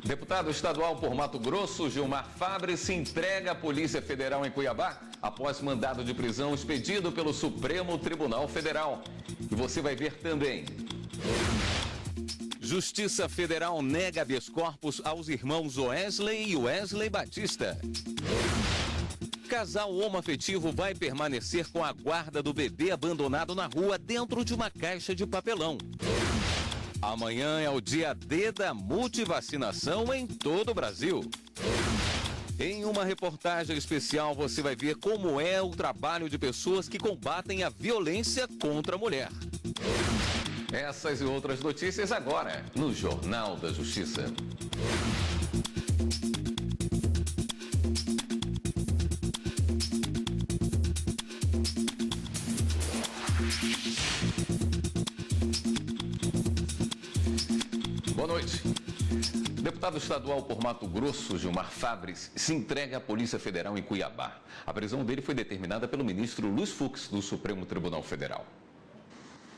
Deputado estadual por Mato Grosso, Gilmar Fabre, se entrega à Polícia Federal em Cuiabá após mandado de prisão expedido pelo Supremo Tribunal Federal. E você vai ver também. Justiça Federal nega habeas corpus aos irmãos Wesley e Wesley Batista. Casal homoafetivo vai permanecer com a guarda do bebê abandonado na rua dentro de uma caixa de papelão. Amanhã é o dia D da multivacinação em todo o Brasil. Em uma reportagem especial, você vai ver como é o trabalho de pessoas que combatem a violência contra a mulher. Essas e outras notícias agora no Jornal da Justiça. Boa noite. O deputado estadual por Mato Grosso, Gilmar Fabre, se entrega à Polícia Federal em Cuiabá. A prisão dele foi determinada pelo ministro Luiz Fux, do Supremo Tribunal Federal.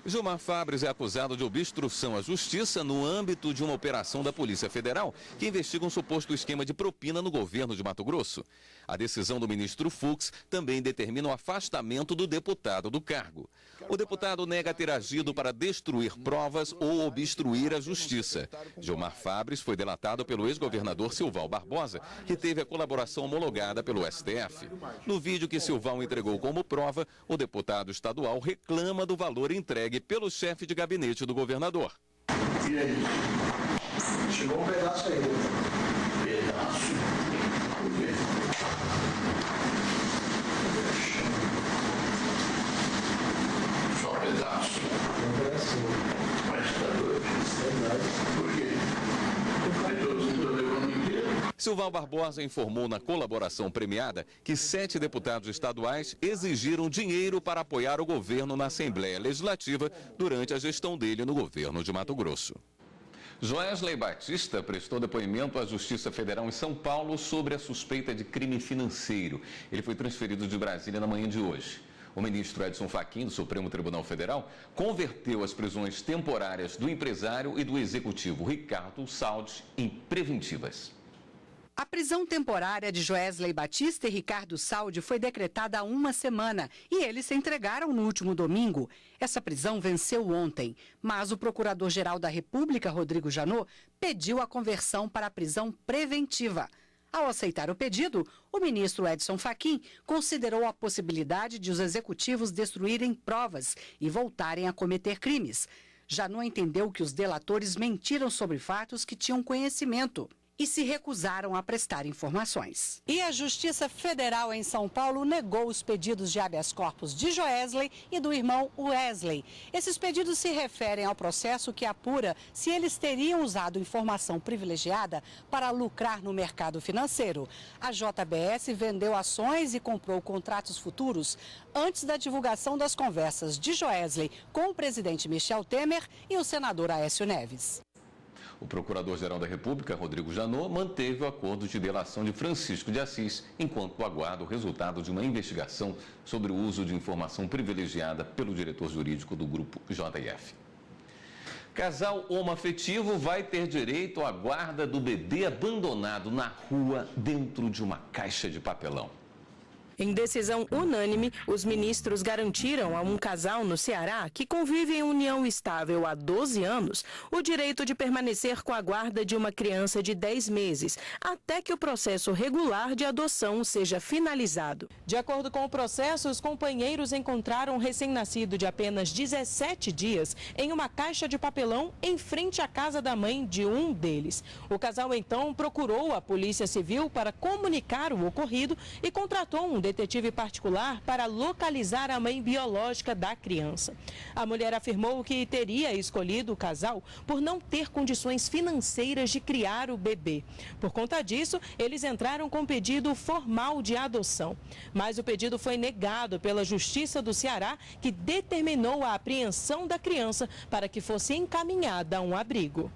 Gilmar Fabre é acusado de obstrução à justiça no âmbito de uma operação da Polícia Federal que investiga um suposto esquema de propina no governo de Mato Grosso. A decisão do ministro Fux também determina o afastamento do deputado do cargo. O deputado nega ter agido para destruir provas ou obstruir a justiça. Gilmar Fabre foi delatado pelo ex-governador Silval Barbosa, que teve a colaboração homologada pelo STF. No vídeo que Silval entregou como prova, o deputado estadual reclama do valor entregue pelo chefe de gabinete do governador. E aí? Chegou um pedaço aí. Pedaço? Por quê? Só um pedaço. Um pedacinho. Mas tá doido. Por quê? Porque todos estão levando inteiro. Silval Barbosa informou na colaboração premiada que 7 deputados estaduais exigiram dinheiro para apoiar o governo na Assembleia Legislativa durante a gestão dele no governo de Mato Grosso. Wesley Batista prestou depoimento à Justiça Federal em São Paulo sobre a suspeita de crime financeiro. Ele foi transferido de Brasília na manhã de hoje. O ministro Edson Fachin, do Supremo Tribunal Federal, converteu as prisões temporárias do empresário e do executivo Ricardo Saldi em preventivas. A prisão temporária de Wesley Batista e Ricardo Saldi foi decretada há uma semana e eles se entregaram no último domingo. Essa prisão venceu ontem, mas o Procurador-Geral da República, Rodrigo Janot, pediu a conversão para a prisão preventiva. Ao aceitar o pedido, o ministro Edson Fachin considerou a possibilidade de os executivos destruírem provas e voltarem a cometer crimes. Janot entendeu que os delatores mentiram sobre fatos que tinham conhecimento e se recusaram a prestar informações. E a Justiça Federal em São Paulo negou os pedidos de habeas corpus de Wesley e do irmão Wesley. Esses pedidos se referem ao processo que apura se eles teriam usado informação privilegiada para lucrar no mercado financeiro. A JBS vendeu ações e comprou contratos futuros antes da divulgação das conversas de Wesley com o presidente Michel Temer e o senador Aécio Neves. O Procurador-Geral da República, Rodrigo Janot, manteve o acordo de delação de Francisco de Assis, enquanto aguarda o resultado de uma investigação sobre o uso de informação privilegiada pelo diretor jurídico do Grupo JF. Casal homoafetivo vai ter direito à guarda do bebê abandonado na rua dentro de uma caixa de papelão. Em decisão unânime, os ministros garantiram a um casal no Ceará que convive em união estável há 12 anos o direito de permanecer com a guarda de uma criança de 10 meses, até que o processo regular de adoção seja finalizado. De acordo com o processo, os companheiros encontraram um recém-nascido de apenas 17 dias em uma caixa de papelão em frente à casa da mãe de um deles. O casal então procurou a Polícia Civil para comunicar o ocorrido e contratou um detetive particular para localizar a mãe biológica da criança. A mulher afirmou que teria escolhido o casal por não ter condições financeiras de criar o bebê. Por conta disso, eles entraram com pedido formal de adoção. Mas o pedido foi negado pela Justiça do Ceará, que determinou a apreensão da criança para que fosse encaminhada a um abrigo.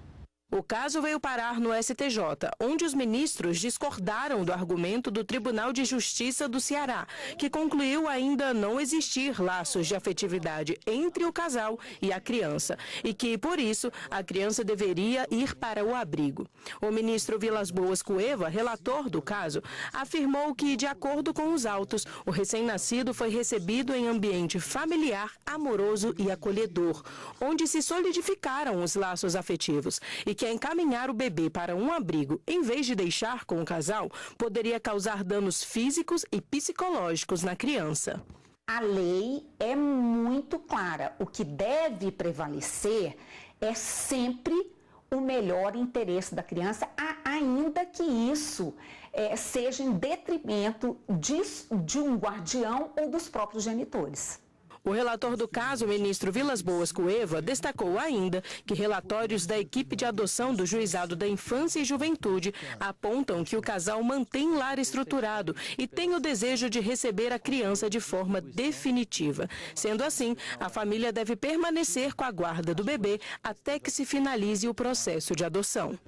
O caso veio parar no STJ, onde os ministros discordaram do argumento do Tribunal de Justiça do Ceará, que concluiu ainda não existir laços de afetividade entre o casal e a criança, e que, por isso, a criança deveria ir para o abrigo. O ministro Vilas Boas Cueva, relator do caso, afirmou que, de acordo com os autos, o recém-nascido foi recebido em ambiente familiar, amoroso e acolhedor, onde se solidificaram os laços afetivos, e que encaminhar o bebê para um abrigo, em vez de deixar com o casal, poderia causar danos físicos e psicológicos na criança. A lei é muito clara. O que deve prevalecer é sempre o melhor interesse da criança, ainda que isso seja em detrimento de um guardião ou dos próprios genitores. O relator do caso, o ministro Vilas Boas Cueva, destacou ainda que relatórios da equipe de adoção do Juizado da Infância e Juventude apontam que o casal mantém lar estruturado e tem o desejo de receber a criança de forma definitiva. Sendo assim, a família deve permanecer com a guarda do bebê até que se finalize o processo de adoção.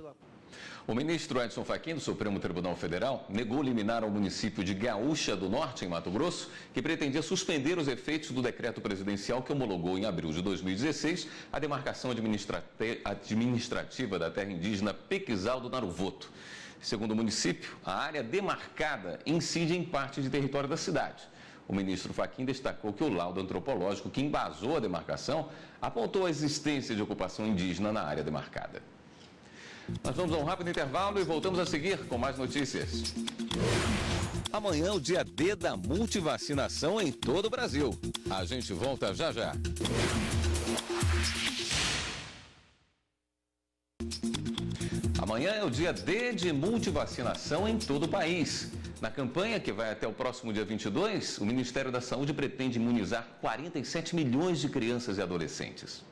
O ministro Edson Fachin, do Supremo Tribunal Federal, negou liminar ao município de Gaúcha do Norte, em Mato Grosso, que pretendia suspender os efeitos do decreto presidencial que homologou em abril de 2016 a demarcação administrativa da terra indígena Pequizal do Naruvoto. Segundo o município, a área demarcada incide em parte de território da cidade. O ministro Fachin destacou que o laudo antropológico que embasou a demarcação apontou a existência de ocupação indígena na área demarcada. Nós vamos a um rápido intervalo e voltamos a seguir com mais notícias. Amanhã é o dia D da multivacinação em todo o Brasil. A gente volta já já. Amanhã é o dia D de multivacinação em todo o país. Na campanha, que vai até o próximo dia 22, o Ministério da Saúde pretende imunizar 47 milhões de crianças e adolescentes.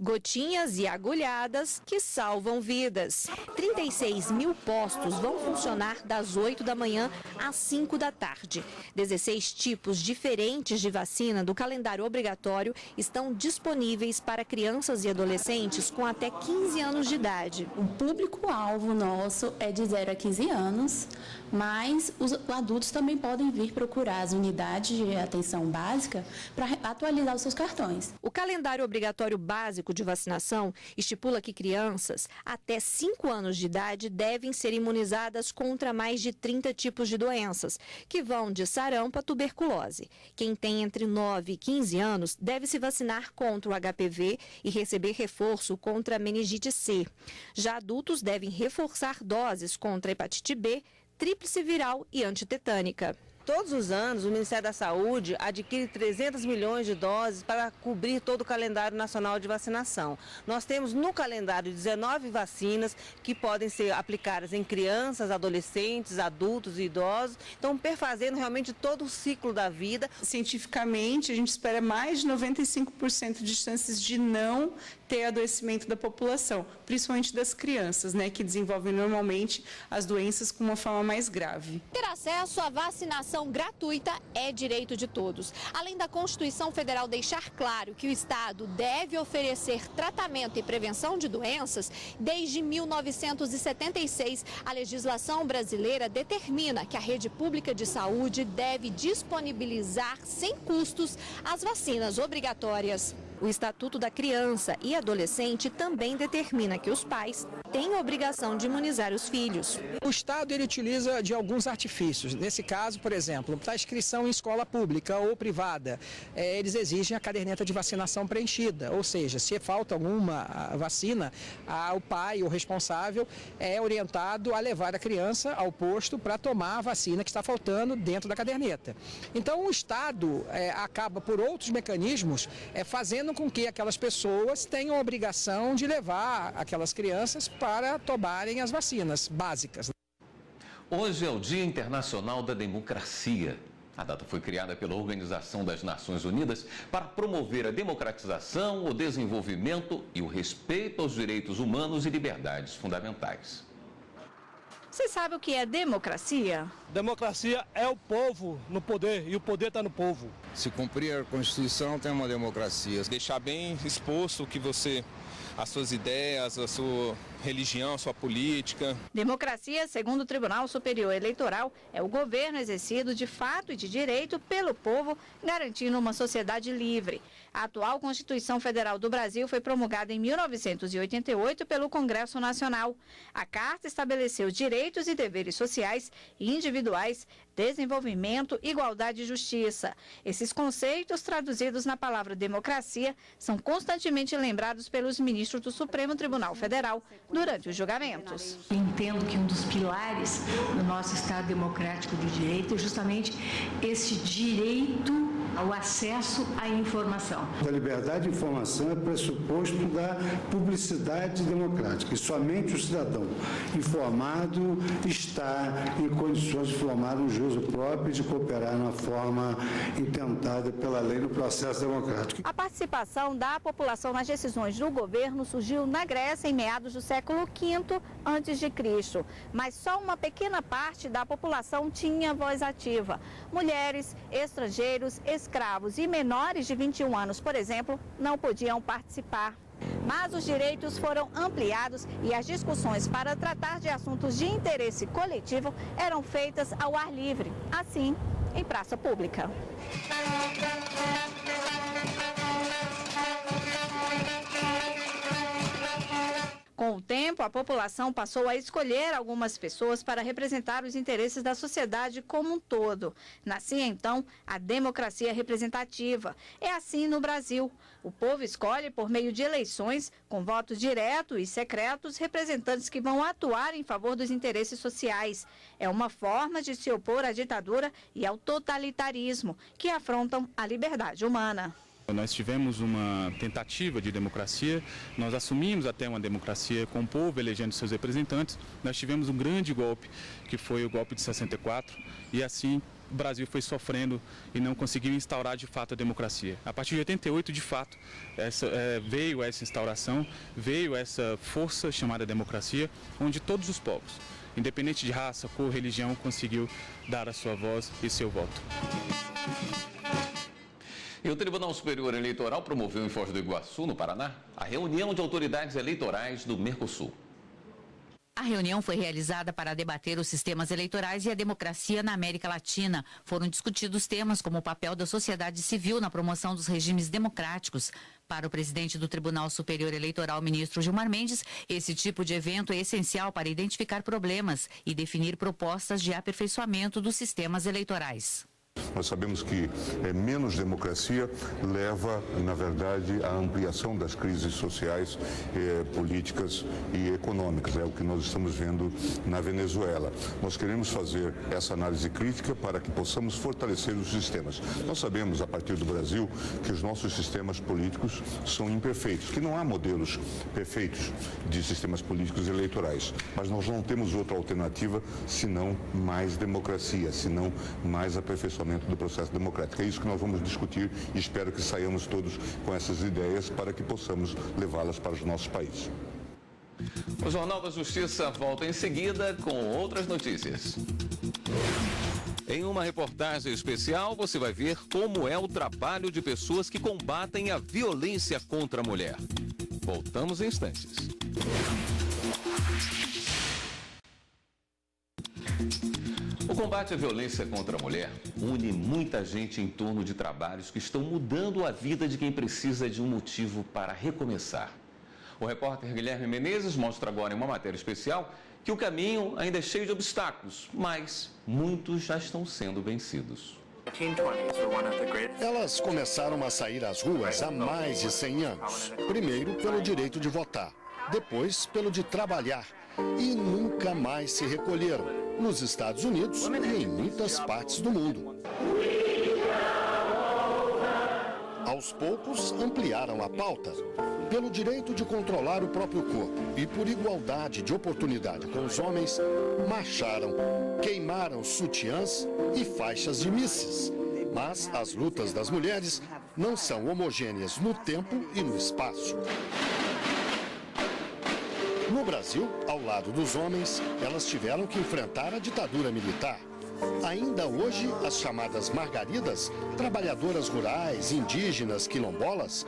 Gotinhas e agulhadas que salvam vidas. 36 mil postos vão funcionar das 8 da manhã às 5 da tarde. 16 tipos diferentes de vacina do calendário obrigatório estão disponíveis para crianças e adolescentes com até 15 anos de idade. O público-alvo nosso é de 0 a 15 anos, mas os adultos também podem vir procurar as unidades de atenção básica para atualizar os seus cartões. O calendário obrigatório básico de vacinação estipula que crianças até 5 anos de idade devem ser imunizadas contra mais de 30 tipos de doenças, que vão de sarampo a tuberculose. Quem tem entre 9 e 15 anos deve se vacinar contra o HPV e receber reforço contra a meningite C. Já adultos devem reforçar doses contra a hepatite B, tríplice viral e antitetânica. Todos os anos, o Ministério da Saúde adquire 300 milhões de doses para cobrir todo o calendário nacional de vacinação. Nós temos no calendário 19 vacinas que podem ser aplicadas em crianças, adolescentes, adultos e idosos. Então, perfazendo realmente todo o ciclo da vida. Cientificamente, a gente espera mais de 95% de chances de não ter adoecimento da população, principalmente das crianças, que desenvolvem normalmente as doenças com uma forma mais grave. Ter acesso à vacinação gratuita é direito de todos. Além da Constituição Federal deixar claro que o Estado deve oferecer tratamento e prevenção de doenças, desde 1976, a legislação brasileira determina que a rede pública de saúde deve disponibilizar sem custos as vacinas obrigatórias. O Estatuto da Criança e Adolescente também determina que os pais têm a obrigação de imunizar os filhos. O Estado ele utiliza de alguns artifícios. Nesse caso, por exemplo, para inscrição em escola pública ou privada, eles exigem a caderneta de vacinação preenchida. Ou seja, se falta alguma vacina, o pai, o responsável, é orientado a levar a criança ao posto para tomar a vacina que está faltando dentro da caderneta. Então, o Estado acaba, por outros mecanismos, fazendo com que aquelas pessoas tenham a obrigação de levar aquelas crianças para tomarem as vacinas básicas. Hoje é o Dia Internacional da Democracia. A data foi criada pela Organização das Nações Unidas para promover a democratização, o desenvolvimento e o respeito aos direitos humanos e liberdades fundamentais. Você sabe o que é democracia? Democracia é o povo no poder e o poder está no povo. Se cumprir a Constituição, tem uma democracia. Deixar bem exposto o que você as suas ideias, a sua religião, a sua política. Democracia, segundo o Tribunal Superior Eleitoral, é o governo exercido de fato e de direito pelo povo, garantindo uma sociedade livre. A atual Constituição Federal do Brasil foi promulgada em 1988 pelo Congresso Nacional. A Carta estabeleceu direitos e deveres sociais e individuais, desenvolvimento, igualdade e justiça. Esses conceitos, traduzidos na palavra democracia, são constantemente lembrados pelos ministros do Supremo Tribunal Federal durante os julgamentos. Entendo que um dos pilares do nosso Estado democrático de direito é justamente esse direito ao acesso à informação. A liberdade de informação é pressuposto da publicidade democrática e somente o cidadão informado está em condições de formar um juízo próprio e de cooperar na forma intentada pela lei no processo democrático. A participação da população nas decisões do governo surgiu na Grécia em meados do século V a.C., mas só uma pequena parte da população tinha voz ativa. Mulheres, estrangeiros, escravos e menores de 21 anos, por exemplo, não podiam participar. Mas os direitos foram ampliados e as discussões para tratar de assuntos de interesse coletivo eram feitas ao ar livre, assim, em praça pública. Com o tempo, a população passou a escolher algumas pessoas para representar os interesses da sociedade como um todo. Nascia, então, a democracia representativa. É assim no Brasil. O povo escolhe, por meio de eleições, com votos diretos e secretos, representantes que vão atuar em favor dos interesses sociais. É uma forma de se opor à ditadura e ao totalitarismo, que afrontam a liberdade humana. Nós tivemos uma tentativa de democracia, nós assumimos até uma democracia com o povo elegendo seus representantes. Nós tivemos um grande golpe, que foi o golpe de 64, e assim o Brasil foi sofrendo e não conseguiu instaurar de fato a democracia. A partir de 88, de fato, veio essa instauração, veio essa força chamada democracia, onde todos os povos, independente de raça, cor, religião, conseguiu dar a sua voz e seu voto. E o Tribunal Superior Eleitoral promoveu em Foz do Iguaçu, no Paraná, a reunião de autoridades eleitorais do Mercosul. A reunião foi realizada para debater os sistemas eleitorais e a democracia na América Latina. Foram discutidos temas como o papel da sociedade civil na promoção dos regimes democráticos. Para o presidente do Tribunal Superior Eleitoral, ministro Gilmar Mendes, esse tipo de evento é essencial para identificar problemas e definir propostas de aperfeiçoamento dos sistemas eleitorais. Nós sabemos que menos democracia leva, na verdade, à ampliação das crises sociais, políticas e econômicas. É o que nós estamos vendo na Venezuela. Nós queremos fazer essa análise crítica para que possamos fortalecer os sistemas. Nós sabemos, a partir do Brasil, que os nossos sistemas políticos são imperfeitos, que não há modelos perfeitos de sistemas políticos eleitorais. Mas nós não temos outra alternativa senão mais democracia, senão mais aperfeiçoamento do processo democrático. É isso que nós vamos discutir e espero que saiamos todos com essas ideias para que possamos levá-las para os nossos países. O Jornal da Justiça volta em seguida com outras notícias. Em uma reportagem especial, você vai ver como é o trabalho de pessoas que combatem a violência contra a mulher. Voltamos em instantes. O combate à violência contra a mulher une muita gente em torno de trabalhos que estão mudando a vida de quem precisa de um motivo para recomeçar. O repórter Guilherme Menezes mostra agora em uma matéria especial que o caminho ainda é cheio de obstáculos, mas muitos já estão sendo vencidos. Elas começaram a sair às ruas há mais de 100 anos. Primeiro pelo direito de votar, depois pelo de trabalhar e nunca mais se recolheram. Nos Estados Unidos e em muitas partes do mundo. Aos poucos, ampliaram a pauta pelo direito de controlar o próprio corpo e por igualdade de oportunidade com os homens, marcharam, queimaram sutiãs e faixas de misses. Mas as lutas das mulheres não são homogêneas no tempo e no espaço. No Brasil, ao lado dos homens, elas tiveram que enfrentar a ditadura militar. Ainda hoje, as chamadas margaridas, trabalhadoras rurais, indígenas, quilombolas,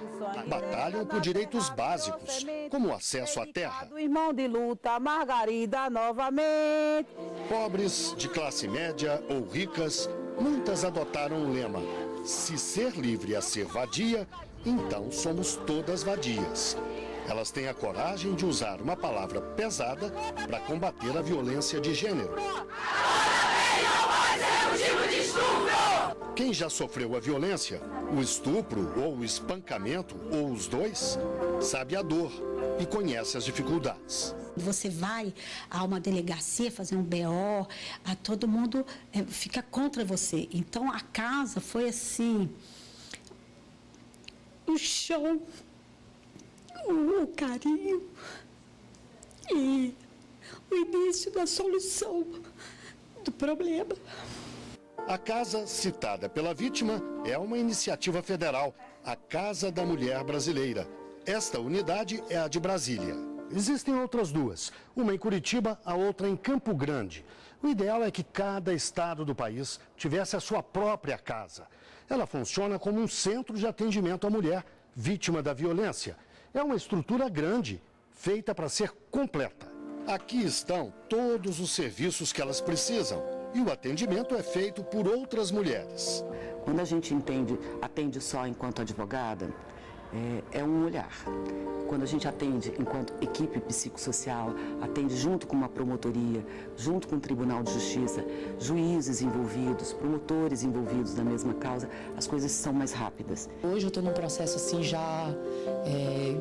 batalham por direitos básicos, como o acesso à terra. Irmão de luta, Margarida novamente. Pobres, de classe média ou ricas, muitas adotaram o lema: se ser livre é ser vadia, então somos todas vadias. Elas têm a coragem de usar uma palavra pesada para combater a violência de gênero. Quem já sofreu a violência, o estupro ou o espancamento, ou os dois, sabe a dor e conhece as dificuldades. Você vai a uma delegacia fazer um BO, todo mundo fica contra você. Então a casa foi assim, o chão, o carinho e o início da solução do problema. A casa citada pela vítima é uma iniciativa federal, a Casa da Mulher Brasileira. Esta unidade é a de Brasília. Existem outras duas, uma em Curitiba, a outra em Campo Grande. O ideal é que cada estado do país tivesse a sua própria casa. Ela funciona como um centro de atendimento à mulher vítima da violência. É uma estrutura grande, feita para ser completa. Aqui estão todos os serviços que elas precisam. E o atendimento é feito por outras mulheres. Quando a gente atende só enquanto advogada, é um olhar. Quando a gente atende enquanto equipe psicossocial, atende junto com uma promotoria, junto com o Tribunal de Justiça, juízes envolvidos, promotores envolvidos na mesma causa, as coisas são mais rápidas. Hoje eu estou num processo assim já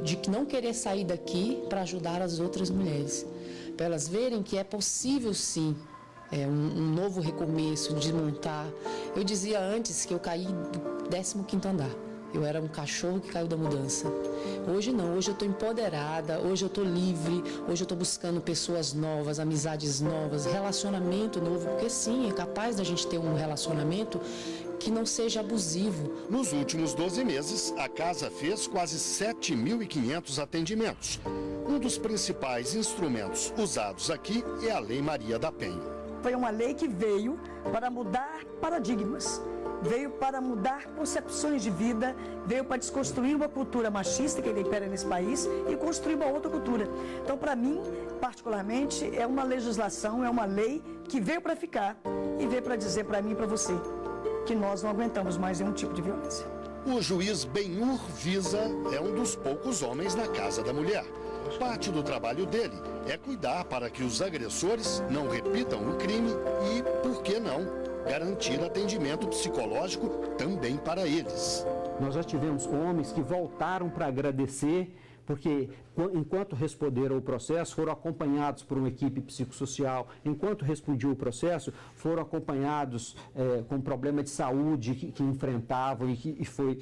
de não querer sair daqui para ajudar as outras mulheres, para elas verem que é possível sim. Um novo recomeço, desmontar. Eu dizia antes que eu caí do 15º andar. Eu era um cachorro que caiu da mudança. Hoje não, hoje eu estou empoderada, hoje eu estou livre, hoje eu estou buscando pessoas novas, amizades novas, relacionamento novo, porque sim, é capaz da gente ter um relacionamento que não seja abusivo. Nos últimos 12 meses, a casa fez quase 7.500 atendimentos. Um dos principais instrumentos usados aqui é a Lei Maria da Penha. Foi uma lei que veio para mudar paradigmas, veio para mudar concepções de vida, veio para desconstruir uma cultura machista que impera nesse país e construir uma outra cultura. Então, para mim, particularmente, é uma legislação, é uma lei que veio para ficar e veio para dizer para mim e para você que nós não aguentamos mais nenhum tipo de violência. O juiz Benhur Visa é um dos poucos homens na Casa da Mulher. Parte do trabalho dele é cuidar para que os agressores não repitam o crime e, por que não, garantir atendimento psicológico também para eles. Nós já tivemos homens que voltaram para agradecer, porque enquanto responderam o processo, foram acompanhados por uma equipe psicossocial, enquanto respondiam o processo, foram acompanhados com problema de saúde que enfrentavam e foi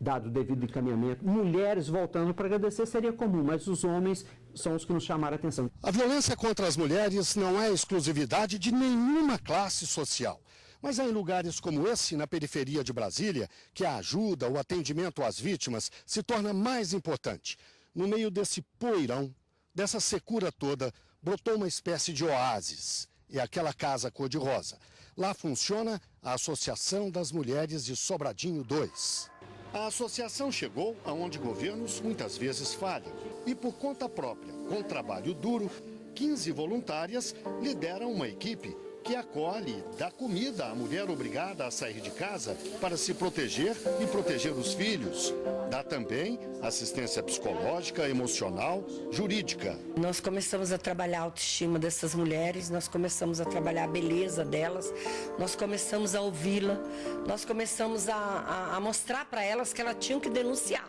dado o devido encaminhamento. Mulheres voltando para agradecer seria comum, mas os homens são os que nos chamaram a atenção. A violência contra as mulheres não é exclusividade de nenhuma classe social. Mas é em lugares como esse, na periferia de Brasília, que a ajuda, o atendimento às vítimas se torna mais importante. No meio desse poeirão, dessa secura toda, brotou uma espécie de oásis. É aquela casa cor-de-rosa. Lá funciona a Associação das Mulheres de Sobradinho 2. A associação chegou aonde governos muitas vezes falham. E por conta própria, com trabalho duro, 15 voluntárias lideram uma equipe que acolhe, dá comida à mulher obrigada a sair de casa para se proteger e proteger os filhos. Dá também assistência psicológica, emocional, jurídica. Nós começamos a trabalhar a autoestima dessas mulheres, nós começamos a trabalhar a beleza delas, nós começamos a ouvi-la, nós começamos a mostrar para elas que elas tinham que denunciar.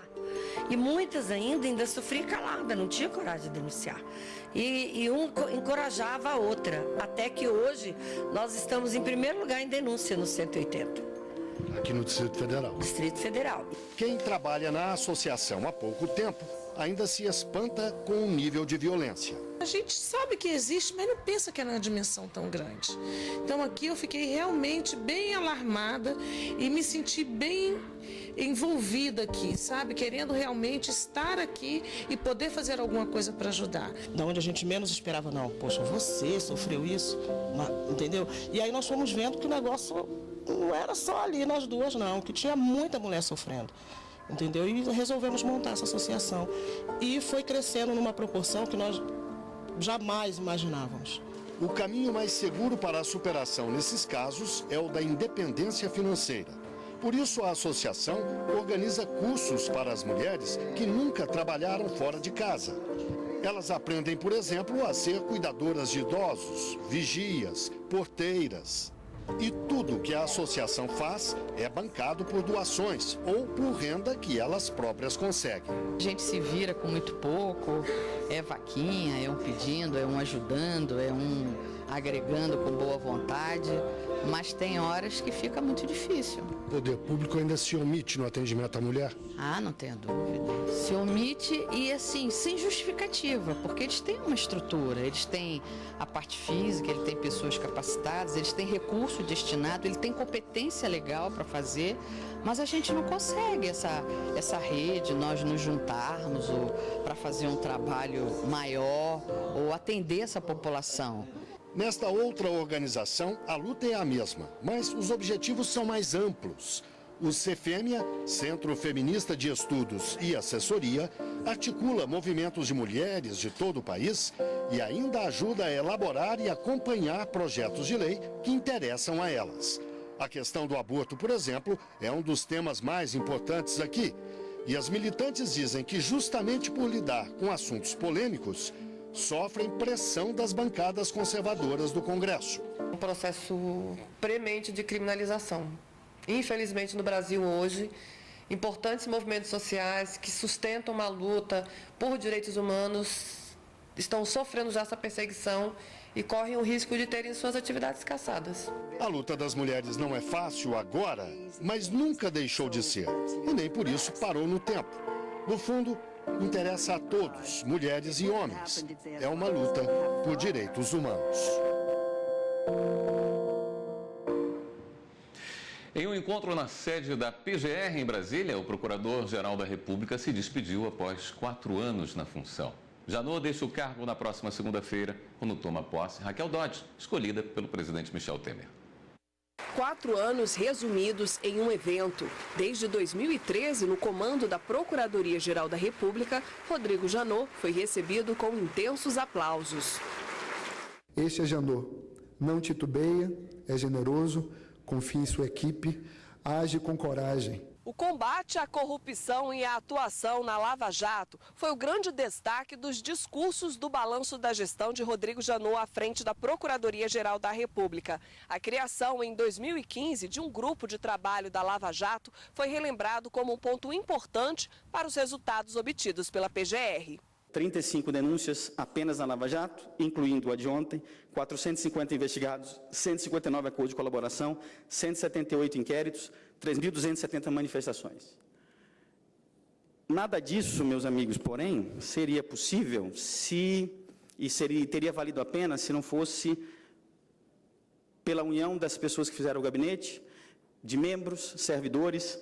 E muitas ainda sofriam calada, não tinha coragem de denunciar. E um encorajava a outra, até que hoje nós estamos em primeiro lugar em denúncia no 180. Aqui no Distrito Federal. Distrito Federal. Quem trabalha na associação há pouco tempo ainda se espanta com o nível de violência. A gente sabe que existe, mas não pensa que é numa dimensão tão grande. Então aqui eu fiquei realmente bem alarmada e me senti bem envolvida aqui, sabe? Querendo realmente estar aqui e poder fazer alguma coisa para ajudar. Da onde a gente menos esperava, não. Poxa, você sofreu isso, entendeu? E aí nós fomos vendo que o negócio não era só ali nós duas, não, que tinha muita mulher sofrendo. entendeu? E resolvemos montar essa associação. E foi crescendo numa proporção que nós jamais imaginávamos. O caminho mais seguro para a superação nesses casos é o da independência financeira. Por isso, a associação organiza cursos para as mulheres que nunca trabalharam fora de casa. Elas aprendem, por exemplo, a ser cuidadoras de idosos, vigias, porteiras. E tudo que a associação faz é bancado por doações ou por renda que elas próprias conseguem. A gente se vira com muito pouco, é vaquinha, é um pedindo, é um ajudando, é um agregando com boa vontade, mas tem horas que fica muito difícil. O poder público ainda se omite no atendimento à mulher? Ah, não tenho dúvida. Se omite e assim, sem justificativa, porque eles têm uma estrutura, eles têm a parte física, eles têm pessoas capacitadas, eles têm recurso destinado, eles têm competência legal para fazer, mas a gente não consegue essa rede, nós nos juntarmos para fazer um trabalho maior ou atender essa população. Nesta outra organização, a luta é a mesma, mas os objetivos são mais amplos. O CFEMIA, Centro Feminista de Estudos e Assessoria, articula movimentos de mulheres de todo o país e ainda ajuda a elaborar e acompanhar projetos de lei que interessam a elas. A questão do aborto, por exemplo, é um dos temas mais importantes aqui. E as militantes dizem que justamente por lidar com assuntos polêmicos, sofrem pressão das bancadas conservadoras do Congresso. Um processo premente de criminalização. Infelizmente, no Brasil hoje, importantes movimentos sociais que sustentam uma luta por direitos humanos estão sofrendo já essa perseguição e correm o risco de terem suas atividades cassadas. A luta das mulheres não é fácil agora, mas nunca deixou de ser. E nem por isso parou no tempo. No fundo, interessa a todos, mulheres e homens. É uma luta por direitos humanos. Em um encontro na sede da PGR em Brasília, o Procurador-Geral da República se despediu após 4 anos na função. Janot deixa o cargo na próxima segunda-feira, quando toma posse Raquel Dodge, escolhida pelo presidente Michel Temer. 4 anos resumidos em um evento. Desde 2013, no comando da Procuradoria-Geral da República, Rodrigo Janot foi recebido com intensos aplausos. Este é Janot. Não titubeia, é generoso, confia em sua equipe, age com coragem. O combate à corrupção e a atuação na Lava Jato foi o grande destaque dos discursos do balanço da gestão de Rodrigo Janot à frente da Procuradoria-Geral da República. A criação em 2015 de um grupo de trabalho da Lava Jato foi relembrado como um ponto importante para os resultados obtidos pela PGR. 35 denúncias apenas na Lava Jato, incluindo a de ontem, 450 investigados, 159 acordos de colaboração, 178 inquéritos, 3.270 manifestações. Nada disso, meus amigos, porém, seria possível teria valido a pena se não fosse pela união das pessoas que fizeram o gabinete, de membros, servidores,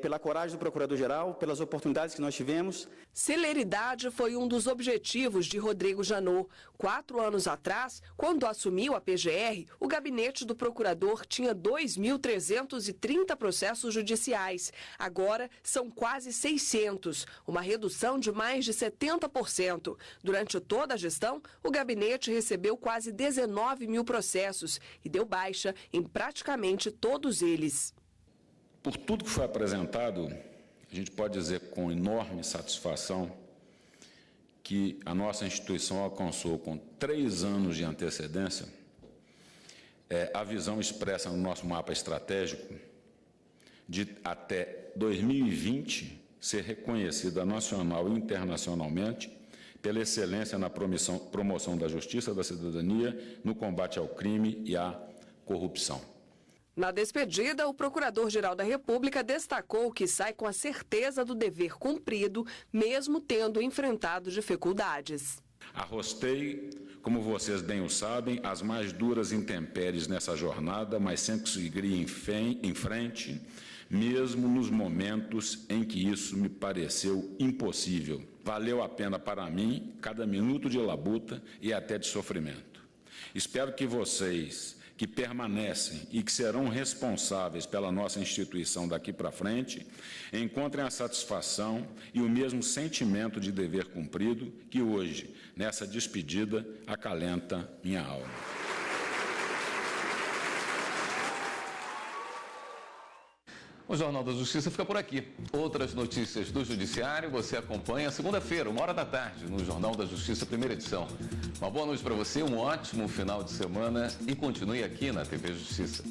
pela coragem do Procurador-Geral, pelas oportunidades que nós tivemos. Celeridade foi um dos objetivos de Rodrigo Janot. 4 anos atrás, quando assumiu a PGR, o gabinete do procurador tinha 2.330 processos judiciais. Agora, são quase 600, uma redução de mais de 70%. Durante toda a gestão, o gabinete recebeu quase 19 mil processos e deu baixa em praticamente todos eles. Por tudo que foi apresentado, a gente pode dizer com enorme satisfação que a nossa instituição alcançou, com 3 anos de antecedência, a visão expressa no nosso mapa estratégico de até 2020 ser reconhecida nacional e internacionalmente pela excelência na promoção da justiça, da cidadania, no combate ao crime e à corrupção. Na despedida, o Procurador-Geral da República destacou que sai com a certeza do dever cumprido, mesmo tendo enfrentado dificuldades. Arrostei, como vocês bem o sabem, as mais duras intempéries nessa jornada, mas sempre segui em frente, mesmo nos momentos em que isso me pareceu impossível. Valeu a pena para mim cada minuto de labuta e até de sofrimento. Espero que vocês que permanecem e que serão responsáveis pela nossa instituição daqui para frente, encontrem a satisfação e o mesmo sentimento de dever cumprido que hoje, nessa despedida, acalenta minha alma. O Jornal da Justiça fica por aqui. Outras notícias do Judiciário você acompanha segunda-feira, 13h, no Jornal da Justiça, primeira edição. Uma boa noite para você, um ótimo final de semana e continue aqui na TV Justiça.